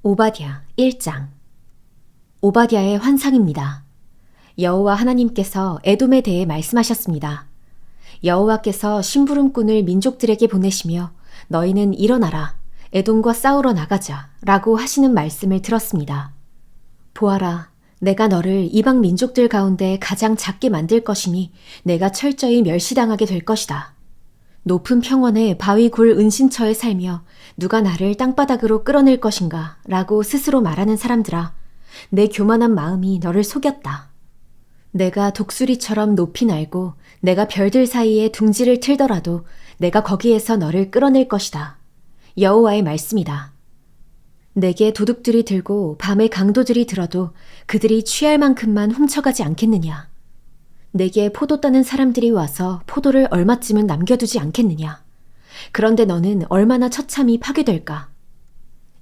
오바댜 1장. 오바댜의 환상입니다. 여호와 하나님께서 에돔에 대해 말씀하셨습니다. 여호와께서 심부름꾼을 민족들에게 보내시며 너희는 일어나라, 에돔과 싸우러 나가자 라고 하시는 말씀을 들었습니다. 보아라, 내가 너를 이방 민족들 가운데 가장 작게 만들 것이니 내가 철저히 멸시당하게 될 것이다. 높은 평원의 바위 굴 은신처에 살며 누가 나를 땅바닥으로 끌어낼 것인가 라고 스스로 말하는 사람들아, 내 교만한 마음이 너를 속였다. 내가 독수리처럼 높이 날고 내가 별들 사이에 둥지를 틀더라도 내가 거기에서 너를 끌어낼 것이다. 여호와의 말씀이다. 내게 도둑들이 들고 밤에 강도들이 들어도 그들이 취할 만큼만 훔쳐가지 않겠느냐. 내게 포도 따는 사람들이 와서 포도를 얼마쯤은 남겨두지 않겠느냐. 그런데 너는 얼마나 처참히 파괴될까.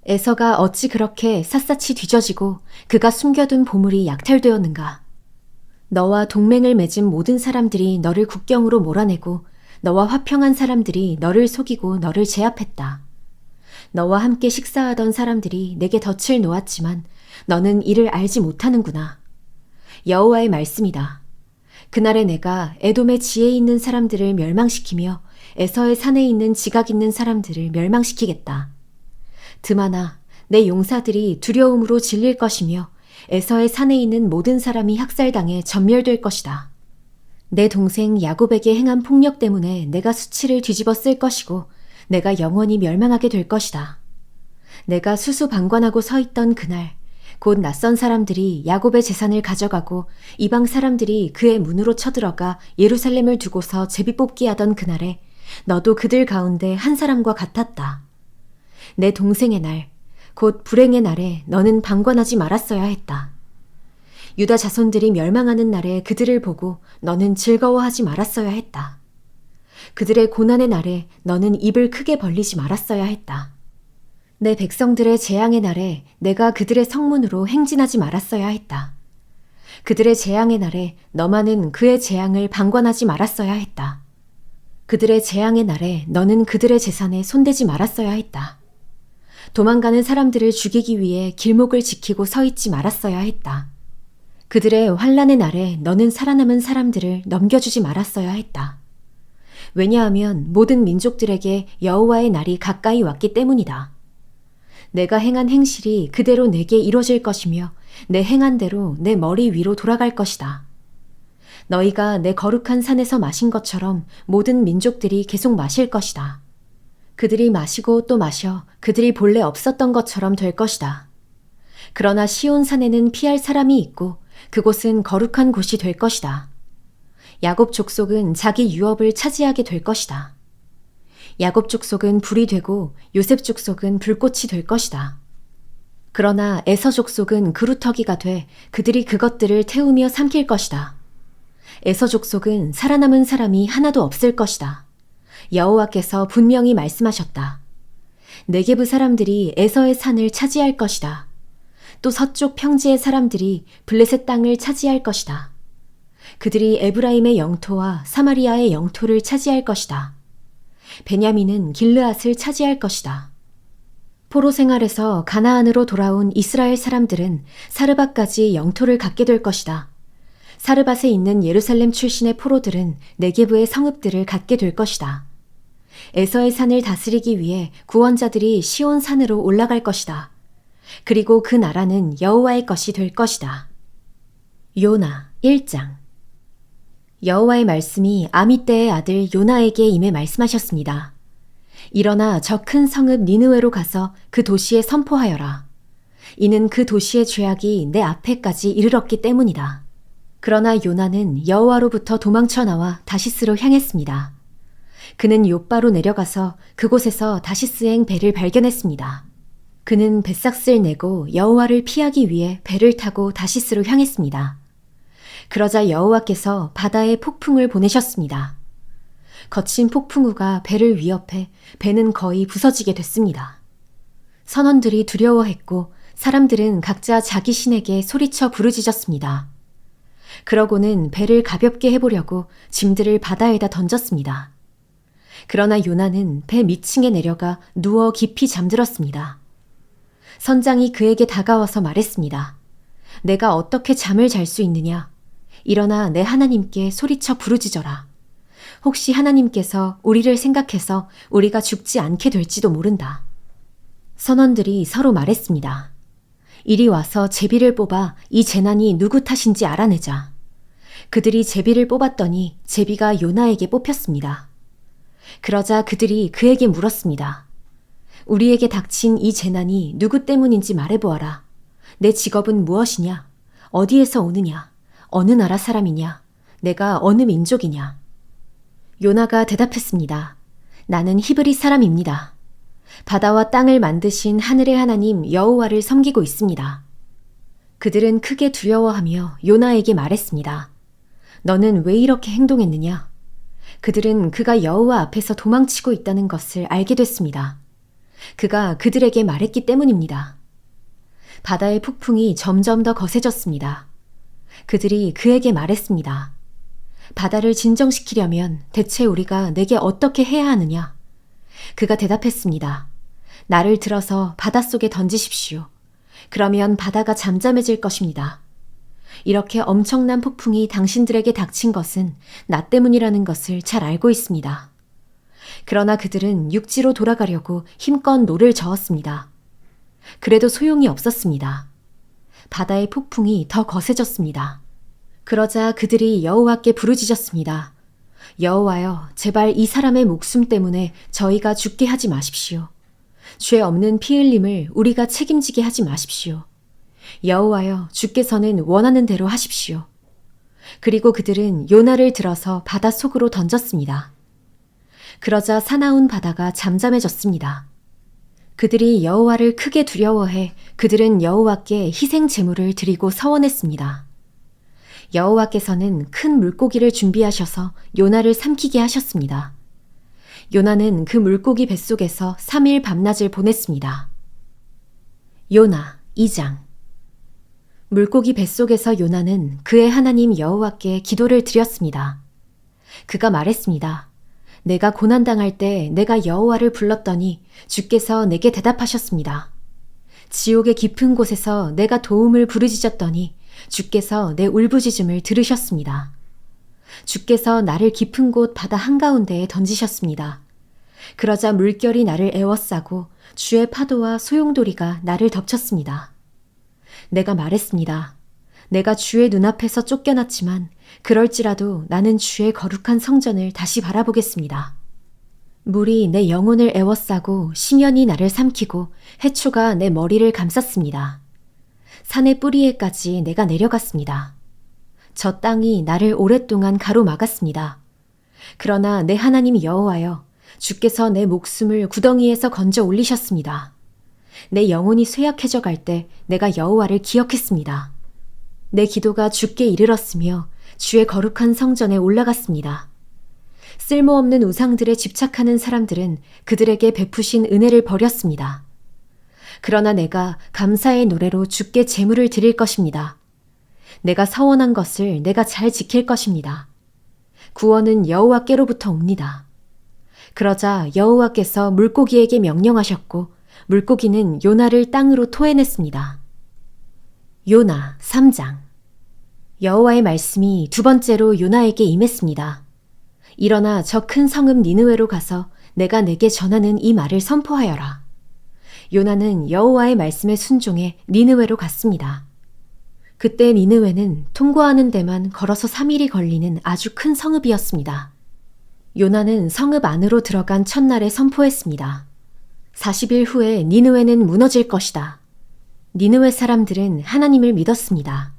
에서가 어찌 그렇게 샅샅이 뒤져지고 그가 숨겨둔 보물이 약탈되었는가. 너와 동맹을 맺은 모든 사람들이 너를 국경으로 몰아내고 너와 화평한 사람들이 너를 속이고 너를 제압했다. 너와 함께 식사하던 사람들이 내게 덫을 놓았지만 너는 이를 알지 못하는구나. 여호와의 말씀이다. 그날에 내가 에돔의 지혜 있는 사람들을 멸망시키며 에서의 산에 있는 지각 있는 사람들을 멸망시키겠다. 드마나 내 용사들이 두려움으로 질릴 것이며 에서의 산에 있는 모든 사람이 학살당해 전멸될 것이다. 내 동생 야곱에게 행한 폭력 때문에 내가 수치를 뒤집어 쓸 것이고 내가 영원히 멸망하게 될 것이다. 내가 수수방관하고 서 있던 그날, 곧 낯선 사람들이 야곱의 재산을 가져가고 이방 사람들이 그의 문으로 쳐들어가 예루살렘을 두고서 제비뽑기 하던 그날에 너도 그들 가운데 한 사람과 같았다. 내 동생의 날, 곧 불행의 날에 너는 방관하지 말았어야 했다. 유다 자손들이 멸망하는 날에 그들을 보고 너는 즐거워하지 말았어야 했다. 그들의 고난의 날에 너는 입을 크게 벌리지 말았어야 했다. 내 백성들의 재앙의 날에 내가 그들의 성문으로 행진하지 말았어야 했다. 그들의 재앙의 날에 너만은 그의 재앙을 방관하지 말았어야 했다. 그들의 재앙의 날에 너는 그들의 재산에 손대지 말았어야 했다. 도망가는 사람들을 죽이기 위해 길목을 지키고 서 있지 말았어야 했다. 그들의 환난의 날에 너는 살아남은 사람들을 넘겨주지 말았어야 했다. 왜냐하면 모든 민족들에게 여호와의 날이 가까이 왔기 때문이다. 내가 행한 행실이 그대로 내게 이루어질 것이며 내 행한 대로 내 머리 위로 돌아갈 것이다. 너희가 내 거룩한 산에서 마신 것처럼 모든 민족들이 계속 마실 것이다. 그들이 마시고 또 마셔 그들이 본래 없었던 것처럼 될 것이다. 그러나 시온산에는 피할 사람이 있고 그곳은 거룩한 곳이 될 것이다. 야곱 족속은 자기 유업을 차지하게 될 것이다. 야곱 족속은 불이 되고 요셉 족속은 불꽃이 될 것이다. 그러나 에서 족속은 그루터기가 돼 그들이 그것들을 태우며 삼킬 것이다. 에서 족속은 살아남은 사람이 하나도 없을 것이다. 여호와께서 분명히 말씀하셨다. 네게브 사람들이 에서의 산을 차지할 것이다. 또 서쪽 평지의 사람들이 블레셋 땅을 차지할 것이다. 그들이 에브라임의 영토와 사마리아의 영토를 차지할 것이다. 베냐민은 길르앗을 차지할 것이다. 포로 생활에서 가나안으로 돌아온 이스라엘 사람들은 사르밧까지 영토를 갖게 될 것이다. 사르밧에 있는 예루살렘 출신의 포로들은 네게브의 성읍들을 갖게 될 것이다. 에서의 산을 다스리기 위해 구원자들이 시온 산으로 올라갈 것이다. 그리고 그 나라는 여호와의 것이 될 것이다. 요나 1장. 여호와의 말씀이 아미떼의 아들 요나에게 임해 말씀하셨습니다. 일어나 저 큰 성읍 니느웨로 가서 그 도시에 선포하여라. 이는 그 도시의 죄악이 내 앞에까지 이르렀기 때문이다. 그러나 요나는 여호와로부터 도망쳐 나와 다시스로 향했습니다. 그는 욥바로 내려가서 그곳에서 다시스행 배를 발견했습니다. 그는 뱃삭스를 내고 여호와를 피하기 위해 배를 타고 다시스로 향했습니다. 그러자 여호와께서 바다에 폭풍을 보내셨습니다. 거친 폭풍우가 배를 위협해 배는 거의 부서지게 됐습니다. 선원들이 두려워했고 사람들은 각자 자기 신에게 소리쳐 부르짖었습니다. 그러고는 배를 가볍게 해보려고 짐들을 바다에다 던졌습니다. 그러나 요나는 배 밑층에 내려가 누워 깊이 잠들었습니다. 선장이 그에게 다가와서 말했습니다. 내가 어떻게 잠을 잘 수 있느냐? 일어나 내 하나님께 소리쳐 부르짖어라. 혹시 하나님께서 우리를 생각해서 우리가 죽지 않게 될지도 모른다. 선원들이 서로 말했습니다. 이리 와서 제비를 뽑아 이 재난이 누구 탓인지 알아내자. 그들이 제비를 뽑았더니 제비가 요나에게 뽑혔습니다. 그러자 그들이 그에게 물었습니다. 우리에게 닥친 이 재난이 누구 때문인지 말해보아라. 내 직업은 무엇이냐? 어디에서 오느냐? 어느 나라 사람이냐? 내가 어느 민족이냐? 요나가 대답했습니다. 나는 히브리 사람입니다. 바다와 땅을 만드신 하늘의 하나님 여호와를 섬기고 있습니다. 그들은 크게 두려워하며 요나에게 말했습니다. 너는 왜 이렇게 행동했느냐? 그들은 그가 여호와 앞에서 도망치고 있다는 것을 알게 됐습니다. 그가 그들에게 말했기 때문입니다. 바다의 폭풍이 점점 더 거세졌습니다. 그들이 그에게 말했습니다. 바다를 진정시키려면 대체 우리가 내게 어떻게 해야 하느냐? 그가 대답했습니다. 나를 들어서 바닷속에 던지십시오. 그러면 바다가 잠잠해질 것입니다. 이렇게 엄청난 폭풍이 당신들에게 닥친 것은 나 때문이라는 것을 잘 알고 있습니다. 그러나 그들은 육지로 돌아가려고 힘껏 노를 저었습니다. 그래도 소용이 없었습니다. 바다의 폭풍이 더 거세졌습니다. 그러자 그들이 여호와께 부르짖었습니다. 여호와여, 제발 이 사람의 목숨 때문에 저희가 죽게 하지 마십시오. 죄 없는 피 흘림을 우리가 책임지게 하지 마십시오. 여호와여, 주께서는 원하는 대로 하십시오. 그리고 그들은 요나를 들어서 바다 속으로 던졌습니다. 그러자 사나운 바다가 잠잠해졌습니다. 그들이 여호와를 크게 두려워해 그들은 여호와께 희생 제물을 드리고 서원했습니다. 여호와께서는 큰 물고기를 준비하셔서 요나를 삼키게 하셨습니다. 요나는 그 물고기 뱃속에서 3일 밤낮을 보냈습니다. 요나 2장. 물고기 뱃속에서 요나는 그의 하나님 여호와께 기도를 드렸습니다. 그가 말했습니다. 내가 고난당할 때 내가 여호와를 불렀더니 주께서 내게 대답하셨습니다. 지옥의 깊은 곳에서 내가 도움을 부르짖었더니 주께서 내 울부짖음을 들으셨습니다. 주께서 나를 깊은 곳 바다 한가운데에 던지셨습니다. 그러자 물결이 나를 에워싸고 주의 파도와 소용돌이가 나를 덮쳤습니다. 내가 말했습니다. 내가 주의 눈앞에서 쫓겨났지만 그럴지라도 나는 주의 거룩한 성전을 다시 바라보겠습니다. 물이 내 영혼을 에워싸고 심연이 나를 삼키고 해초가 내 머리를 감쌌습니다. 산의 뿌리에까지 내가 내려갔습니다. 저 땅이 나를 오랫동안 가로막았습니다. 그러나 내 하나님 여호와여, 주께서 내 목숨을 구덩이에서 건져 올리셨습니다. 내 영혼이 쇠약해져 갈 때 내가 여호와를 기억했습니다. 내 기도가 주께 이르렀으며 주의 거룩한 성전에 올라갔습니다. 쓸모없는 우상들에 집착하는 사람들은 그들에게 베푸신 은혜를 버렸습니다. 그러나 내가 감사의 노래로 주께 제물을 드릴 것입니다. 내가 서원한 것을 내가 잘 지킬 것입니다. 구원은 여호와께로부터 옵니다. 그러자 여호와께서 물고기에게 명령하셨고 물고기는 요나를 땅으로 토해냈습니다. 요나 3장. 여호와의 말씀이 두 번째로 요나에게 임했습니다. 일어나 저 큰 성읍 니느웨로 가서 내가 내게 전하는 이 말을 선포하여라. 요나는 여호와의 말씀에 순종해 니느웨로 갔습니다. 그때 니느웨는 통과하는 데만 걸어서 3일이 걸리는 아주 큰 성읍이었습니다. 요나는 성읍 안으로 들어간 첫날에 선포했습니다. 40일 후에 니느웨는 무너질 것이다. 니느웨 사람들은 하나님을 믿었습니다.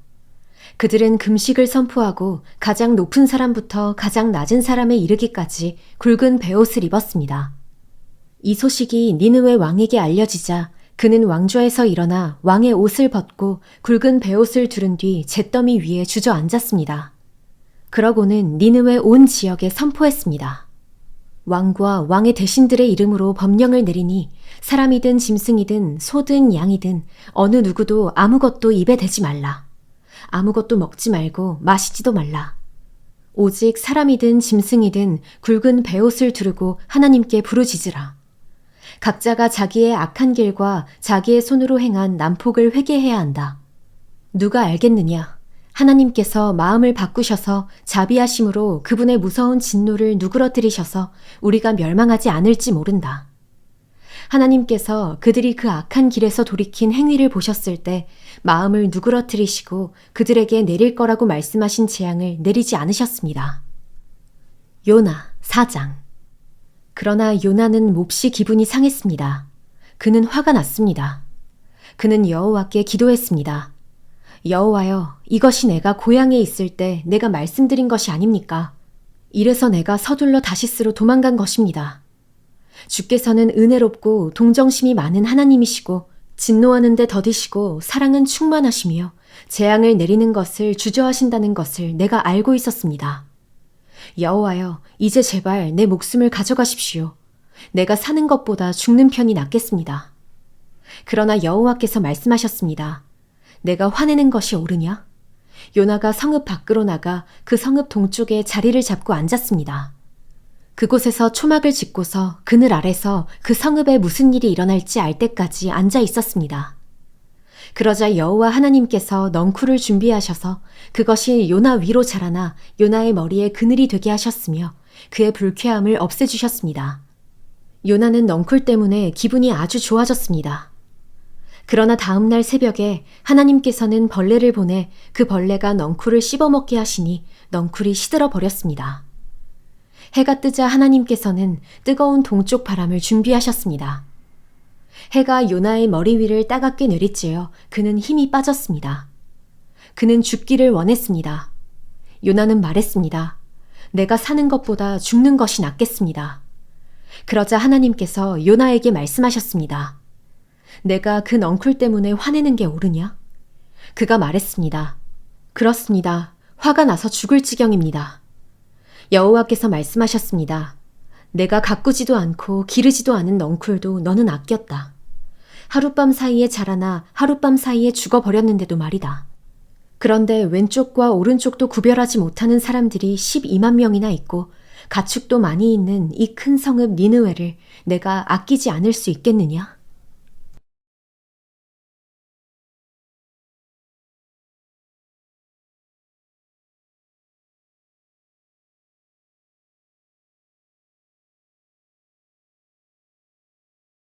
그들은 금식을 선포하고 가장 높은 사람부터 가장 낮은 사람에 이르기까지 굵은 베옷을 입었습니다. 이 소식이 니느웨 왕에게 알려지자 그는 왕좌에서 일어나 왕의 옷을 벗고 굵은 베옷을 두른 뒤 잿더미 위에 주저앉았습니다. 그러고는 니느웨 온 지역에 선포했습니다. 왕과 왕의 대신들의 이름으로 법령을 내리니 사람이든 짐승이든 소든 양이든 어느 누구도 아무것도 입에 대지 말라. 아무것도 먹지 말고 마시지도 말라. 오직 사람이든 짐승이든 굵은 베옷을 두르고 하나님께 부르짖으라. 각자가 자기의 악한 길과 자기의 손으로 행한 난폭을 회개해야 한다. 누가 알겠느냐? 하나님께서 마음을 바꾸셔서 자비하심으로 그분의 무서운 진노를 누그러뜨리셔서 우리가 멸망하지 않을지 모른다. 하나님께서 그들이 그 악한 길에서 돌이킨 행위를 보셨을 때 마음을 누그러뜨리시고 그들에게 내릴 거라고 말씀하신 재앙을 내리지 않으셨습니다. 요나 4장. 그러나 요나는 몹시 기분이 상했습니다. 그는 화가 났습니다. 그는 여호와께 기도했습니다. 여호와여, 이것이 내가 고향에 있을 때 내가 말씀드린 것이 아닙니까? 이래서 내가 서둘러 다시스로 도망간 것입니다. 주께서는 은혜롭고 동정심이 많은 하나님이시고 진노하는데 더디시고 사랑은 충만하시며 재앙을 내리는 것을 주저하신다는 것을 내가 알고 있었습니다. 여호와여, 이제 제발 내 목숨을 가져가십시오. 내가 사는 것보다 죽는 편이 낫겠습니다. 그러나 여호와께서 말씀하셨습니다. 내가 화내는 것이 옳으냐? 요나가 성읍 밖으로 나가 그 성읍 동쪽에 자리를 잡고 앉았습니다. 그곳에서 초막을 짓고서 그늘 아래서 그 성읍에 무슨 일이 일어날지 알 때까지 앉아 있었습니다. 그러자 여호와 하나님께서 넝쿨을 준비하셔서 그것이 요나 위로 자라나 요나의 머리에 그늘이 되게 하셨으며 그의 불쾌함을 없애주셨습니다. 요나는 넝쿨 때문에 기분이 아주 좋아졌습니다. 그러나 다음 날 새벽에 하나님께서는 벌레를 보내 그 벌레가 넝쿨을 씹어먹게 하시니 넝쿨이 시들어 버렸습니다. 해가 뜨자 하나님께서는 뜨거운 동쪽 바람을 준비하셨습니다. 해가 요나의 머리 위를 따갑게 내리쬐어 그는 힘이 빠졌습니다. 그는 죽기를 원했습니다. 요나는 말했습니다. 내가 사는 것보다 죽는 것이 낫겠습니다. 그러자 하나님께서 요나에게 말씀하셨습니다. 내가 그 넝쿨 때문에 화내는 게 옳으냐? 그가 말했습니다. 그렇습니다. 화가 나서 죽을 지경입니다. 여호와께서 말씀하셨습니다. 내가 가꾸지도 않고 기르지도 않은 넝쿨도 너는 아꼈다. 하룻밤 사이에 자라나 하룻밤 사이에 죽어버렸는데도 말이다. 그런데 왼쪽과 오른쪽도 구별하지 못하는 사람들이 12만 명이나 있고 가축도 많이 있는 이 큰 성읍 니느웨를 내가 아끼지 않을 수 있겠느냐?